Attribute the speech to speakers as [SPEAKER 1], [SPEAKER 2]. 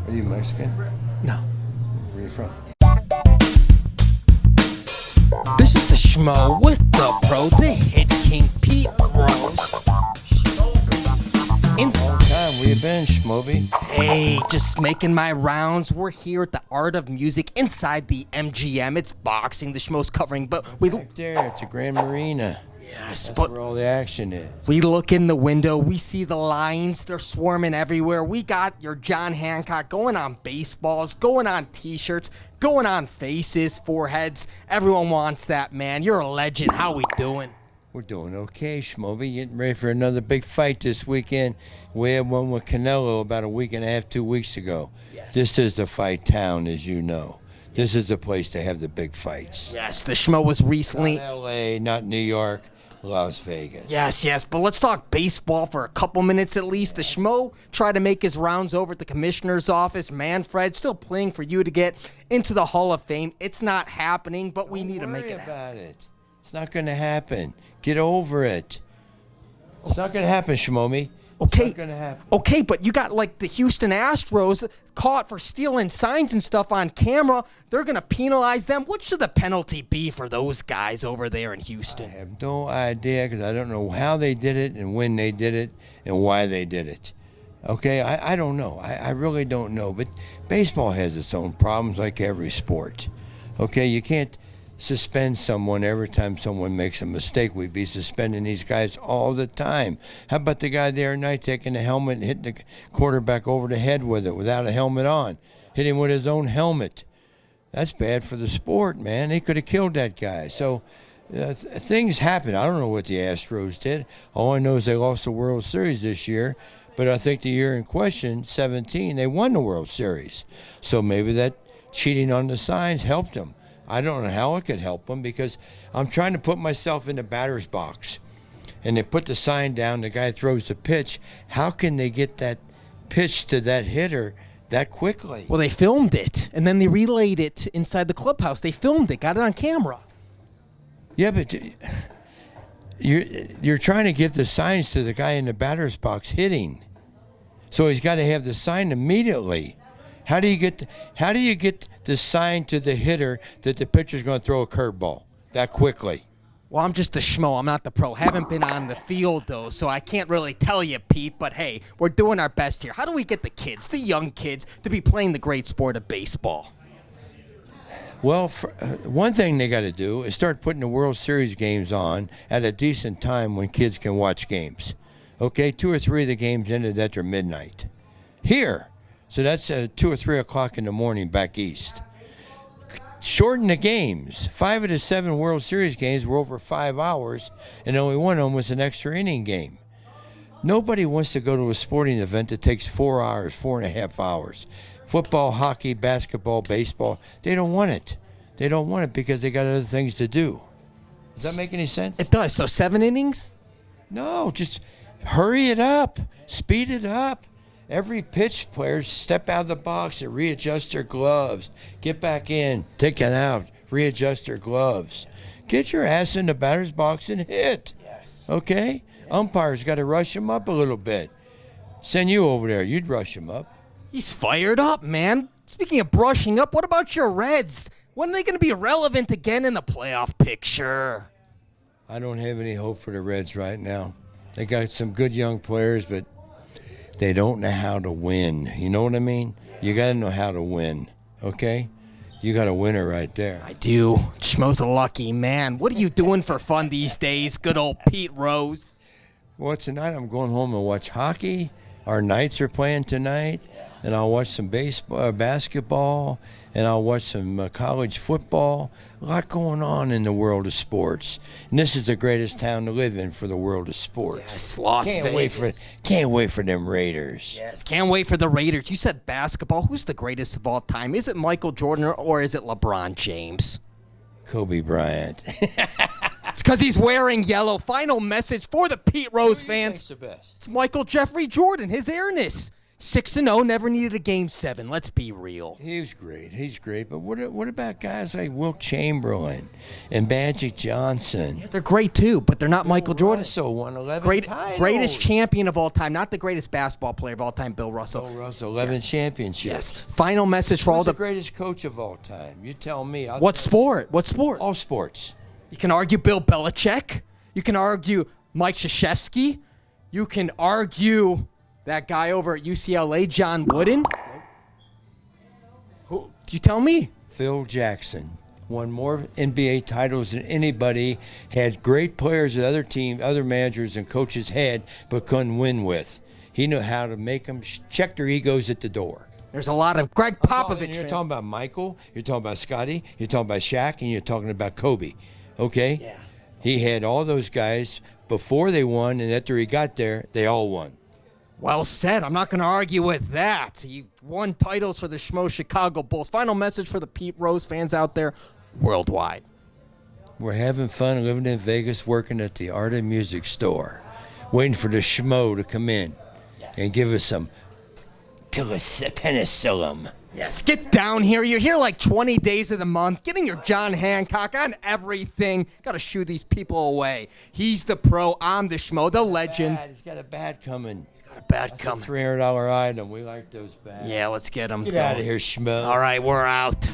[SPEAKER 1] Are you Mexican?
[SPEAKER 2] No.
[SPEAKER 1] Where are you from?
[SPEAKER 2] This is the Schmo with the pro, the hit king, Pete Rose. In
[SPEAKER 1] Long time. Where you been, Schmoby?
[SPEAKER 2] Hey, just making my rounds. We're here at the Art of Music inside the MGM. It's boxing, the Schmo's covering, but we
[SPEAKER 1] Back there at the Grand Marina.
[SPEAKER 2] yes,
[SPEAKER 1] That's
[SPEAKER 2] but
[SPEAKER 1] where all the action is.
[SPEAKER 2] we look in the window, we see the lines, they're swarming everywhere. We got your John Hancock going on baseballs, going on t-shirts, going on faces, foreheads. Everyone wants that, man. You're a legend. How we doing?
[SPEAKER 1] We're doing okay, Schmoby. Getting ready for another big fight this weekend. We had one with Canelo about a week and a half, 2 weeks ago.
[SPEAKER 2] Yes.
[SPEAKER 1] This is the fight town, as you know. This is the place to have the big fights.
[SPEAKER 2] Yes, the Schmo was recently.
[SPEAKER 1] Not L.A., not New York, Las Vegas.
[SPEAKER 2] Yes, but let's talk baseball for a couple minutes at least. The Schmo tried to make his rounds over at the commissioner's office. Manfred still playing for you to get into the Hall of Fame. It's not happening, but we need to make it happen.
[SPEAKER 1] About it. It's not going to happen. Get over it. It's not going to happen, Shmomi.
[SPEAKER 2] Okay.
[SPEAKER 1] It's not going to happen.
[SPEAKER 2] Okay, but you got like the Houston Astros caught for stealing signs and stuff on camera. They're going to penalize them. What should the penalty be for those guys over there in Houston?
[SPEAKER 1] I have no idea because I don't know how they did it and when they did it and why they did it. Okay, I don't know. I really don't know. But baseball has its own problems like every sport. Okay, you can't suspend someone every time someone makes a mistake. We'd be suspending these guys all the time. How about the guy the other night taking the helmet and hitting the quarterback over the head with it without a helmet on? Hit him with his own helmet. That's bad for the sport, man. They could have killed that guy. So things happen. I don't know what the Astros did. All I know is they lost the World Series this year. But I think the year in question, 17, they won the World Series. So maybe that cheating on the signs helped them. I don't know how it could help them because I'm trying to put myself in the batter's box. And they put the sign down, the guy throws the pitch. How can they get that pitch to that hitter that quickly?
[SPEAKER 2] Well, they filmed it, and then they relayed it inside the clubhouse. They filmed it, got it on camera.
[SPEAKER 1] Yeah, but you're trying to give the signs to the guy in the batter's box hitting. So he's got to have the sign immediately. How do you get the sign to the hitter that the pitcher's going to throw a curveball that quickly?
[SPEAKER 2] Well, I'm just a Schmo. I'm not the pro. Haven't been on the field, though, so I can't really tell you, Pete. But, hey, we're doing our best here. How do we get the kids, the young kids, to be playing the great sport of baseball?
[SPEAKER 1] Well, one thing they got to do is start putting the World Series games on at a decent time when kids can watch games. Okay, 2 or 3 of the games ended after midnight. Here. So that's 2 or 3 o'clock in the morning back east. Shorten the games. 5 of the 7 World Series games were over 5 hours, and only one of them was an extra inning game. Nobody wants to go to a sporting event that takes 4 hours, 4.5 hours. Football, hockey, basketball, baseball, they don't want it. They don't want it because they got other things to do. Does that make any sense?
[SPEAKER 2] It does. So 7 innings?
[SPEAKER 1] No, just hurry it up. Speed it up. Every pitch player step out of the box and readjust their gloves. Get back in, take it out, readjust their gloves. Get your ass in the batter's box and hit.
[SPEAKER 2] Yes.
[SPEAKER 1] Okay? Umpires got to rush him up a little bit. Send you over there. You'd rush him up.
[SPEAKER 2] He's fired up, man. Speaking of brushing up, what about your Reds? When are they going to be relevant again in the playoff picture?
[SPEAKER 1] I don't have any hope for the Reds right now. They got some good young players, but they don't know how to win. You know what I mean? You got to know how to win, okay? You got a winner right there.
[SPEAKER 2] I do. Schmo's a lucky man. What are you doing for fun these days? Good old Pete Rose.
[SPEAKER 1] Well, tonight I'm going home and watch hockey. Our Knights are playing tonight, and I'll watch some baseball, basketball, and I'll watch some college football. A lot going on in the world of sports. And this is the greatest town to live in for the world of sports.
[SPEAKER 2] Yes, Las Vegas.
[SPEAKER 1] Can't wait for them Raiders.
[SPEAKER 2] Yes, can't wait for the Raiders. You said basketball. Who's the greatest of all time? Is it Michael Jordan or is it LeBron James?
[SPEAKER 1] Kobe Bryant.
[SPEAKER 2] It's because he's wearing yellow. Final message for the Pete Rose fans.
[SPEAKER 1] The best?
[SPEAKER 2] It's Michael Jeffrey Jordan, his airness. 6-0, never needed a Game 7. Let's be real.
[SPEAKER 1] He's great. But what about guys like Wilt Chamberlain and Magic Johnson?
[SPEAKER 2] They're great too, but they're not Michael Jordan.
[SPEAKER 1] Russell won 11 titles.
[SPEAKER 2] Greatest champion of all time, not the greatest basketball player of all time, Bill Russell.
[SPEAKER 1] Bill Russell, 11 championships.
[SPEAKER 2] Yes. Final message for all
[SPEAKER 1] Who's the greatest coach of all time? You tell me.
[SPEAKER 2] What sport?
[SPEAKER 1] All sports.
[SPEAKER 2] You can argue Bill Belichick. You can argue Mike Krzyzewski. You can argue that guy over at UCLA, John Wooden. Who? You tell me.
[SPEAKER 1] Phil Jackson won more NBA titles than anybody. Had great players that other managers and coaches had, but couldn't win with. He knew how to make them check their egos at the door.
[SPEAKER 2] There's a lot of Greg Popovich.
[SPEAKER 1] You're talking about Michael. You're talking about Scotty. You're talking about Shaq, and you're talking about Kobe. Okay.
[SPEAKER 2] Yeah.
[SPEAKER 1] He had all those guys before they won, and after he got there, they all won.
[SPEAKER 2] Well said. I'm not going to argue with that. He won titles for the Schmo Chicago Bulls. Final message for the Pete Rose fans out there worldwide.
[SPEAKER 1] We're having fun living in Vegas, working at the Art and Music store, waiting for the Schmo to come in and give us some penicillin.
[SPEAKER 2] Yes, get down here. You're here like 20 days of the month, getting your John Hancock on everything. Got to shoo these people away. He's the pro. I'm the Schmo, the legend.
[SPEAKER 1] He's got a bat coming.
[SPEAKER 2] Bad coming.
[SPEAKER 1] $300 item. We like those bats.
[SPEAKER 2] Yeah, let's get him.
[SPEAKER 1] Get out of here, Schmo.
[SPEAKER 2] All right, we're out.